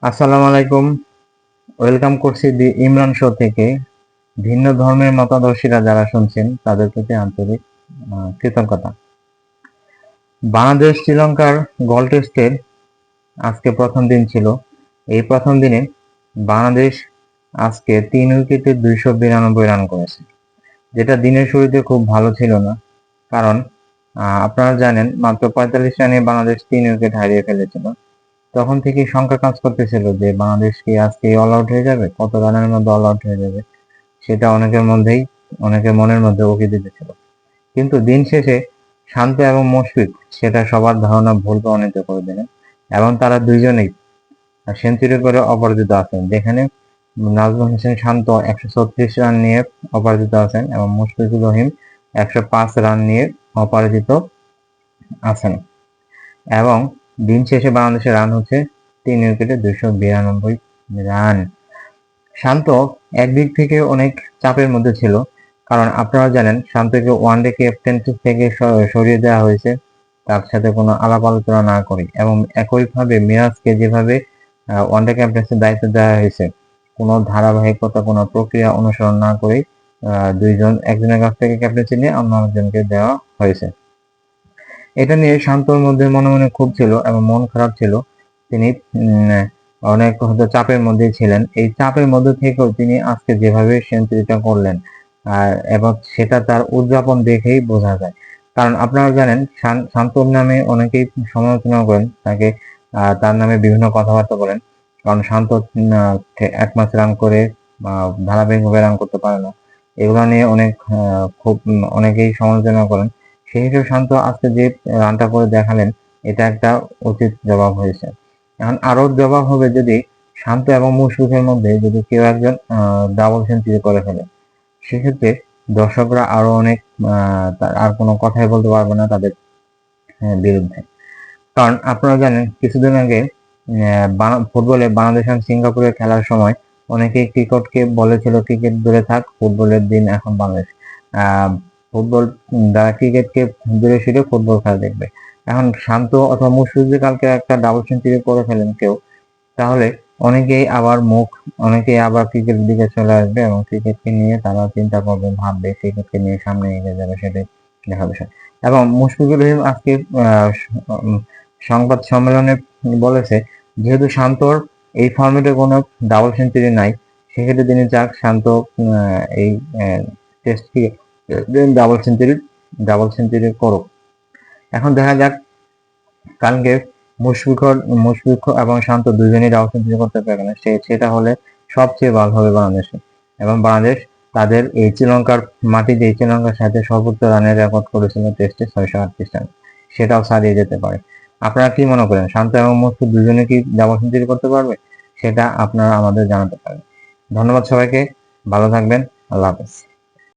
আসসালামু আলাইকুম। ওয়েলকাম করছি দি ইমরান শো থেকে। ভিন্ন ধর্মের মতাদর্শীরা যারা শুনছেন তাদের প্রতি আন্তরিক কৃতজ্ঞতা। বাংলাদেশ শ্রীলঙ্কার গোল টেস্টের আজকে প্রথম দিন ছিল। এই প্রথম দিনে বাংলাদেশ আজকে 3 উইকেটে 292 রান করেছে, যেটা দিনের শুরুতে খুব ভালো ছিল না। কারণ আপনারা জানেন মাত্র 45 রানে বাংলাদেশ 3 উইকেট হারিয়ে ফেলেছিল। তখন থেকেই শঙ্কা কাজ করতেছিল যে বাংলাদেশ কি আজকে অল আউট হয়ে যাবে, কত রানের মধ্যে অল আউট হয়ে যাবে, সেটা অনেকের মনের মধ্যে উকি দিতেছিল। কিন্তু দিন শেষে শান্ত এবং মুশফিক সেটা সবার ধারণা ভুল প্রমাণিত করে দিলেন এবং তারা দুইজনেই সেঞ্চুরি করে অপরাজিত আছেন। যেখানে নাজমুল হোসেন শান্ত 136 রান নিয়ে অপরাজিত আছেন এবং মুশফিকুর রহিম 105 রান নিয়ে অপরাজিত আছেন। এবং দিন শেষে বাংলাদেশের রান হচ্ছে 3 উইকেটে 292 রান। শান্ত একদিক থেকে অনেক চাপের মধ্যে ছিল, কারণ আপনারা জানেন শান্তকে ওয়ানডে ক্যাপ্টেন্সি থেকে সরিয়ে দেওয়া হয়েছে তার সাথে কোনো আলাপ আলোচনা না করে, এবং একইভাবে মিরাজকে যেভাবে ওয়ানডে ক্যাপ্টেন্সির দায়িত্ব দেওয়া হয়েছে কোনো ধারাবাহিকতা কোনো প্রক্রিয়া অনুসরণ না করে একজনের কাছ থেকে ক্যাপ্টেন্সি নিয়ে অন্য একজনকে দেওয়া হয়েছে। এটা নিয়ে শান্তর মধ্যে মনে মনে ক্ষোভ ছিল এবং মন খারাপ ছিল। তিনি অনেক হয়তো চাপের মধ্যেই ছিলেন। এই চাপের মধ্যে থেকেও তিনি আজকে যেভাবে সেঞ্চুরিটা করলেন এবং সেটা তার উদযাপন দেখেই বোঝা যায়। কারণ আপনারা জানেন শান্তর নামে অনেকেই সমালোচনা করেন তাকে, তার নামে বিভিন্ন কথাবার্তা বলেন। কারণ শান্ত এক ম্যাচ রান করে ধারাবাহিকভাবে রান করতে পারে না, এগুলো নিয়ে খুব অনেকেই সমালোচনা করেন। সেই হিসেবে শান্ত আজকে যে রানটা করে দেখালেন এটা একটা উচিত জবাব হয়েছে। এখন আরো জবাব হবে যদি শান্ত এবং মুশফিকের মধ্যে যদি কেউ একজন ডাবল সেঞ্চুরি করে ফেলে, সেক্ষেত্রে দর্শকরা আরো অনেক আর কোনো কথাই বলতে পারবে না তাদের বিরুদ্ধে। কারণ আপনারা জানেন কিছুদিন আগে ফুটবলে বাংলাদেশ আর সিঙ্গাপুরের খেলার সময় অনেকেই ক্রিকেটকে বলেছিল ক্রিকেট দূরে থাক, ফুটবলের দিন এখন বাংলাদেশ ফুটবল যারা ক্রিকেটকে দূরে সরে ফুটবল খেলা দেখবে। এখন শান্ত অথবা মুশফিক যদি কালকে একটা ডাবল সেঞ্চুরি করে ফেলেন কেউ, তাহলে অনেকেই আবার ক্রিকেটের দিকে চলে আসবে এবং ক্রিকেটকে নিয়ে তারা চিন্তা করবে, ভাববে, ক্রিকেটকে নিয়ে সামনে এগিয়ে যাবে, সেটাই দেখা বিষয়। এবং মুশফিকুর রহিম আজকে সংবাদ সম্মেলনে বলেছে যেহেতু শান্তর এই ফর্মেটে কোনো ডাবল সেঞ্চুরি নাই, সেক্ষেত্রে তিনি চাক শান্ত এই টেস্ট ডাবল সেঞ্চুরি করুক। এখন দেখা যাক কালকে মুশফিক এবং শান্ত দুজনেই ডাবল সেঞ্চুরি করতে পারে না, সেটা হলে সবচেয়ে ভালো হবে বাংলাদেশে। এবং বাংলাদেশ তাদের এই শ্রীলঙ্কার মাটিতে শ্রীলঙ্কার সাথে সর্বোচ্চ রানের রেকর্ড করেছিল টেস্টে 638 রান, সেটাও ছাড়িয়ে যেতে পারে। আপনারা কি মনে করেন শান্ত এবং মুশফিক দুজনে কি ডাবল সেঞ্চুরি করতে পারবে? সেটা আপনারা আমাদের জানাতে পারেন। ধন্যবাদ সবাইকে, ভালো থাকবেন, আল্লাহ হাফেজ।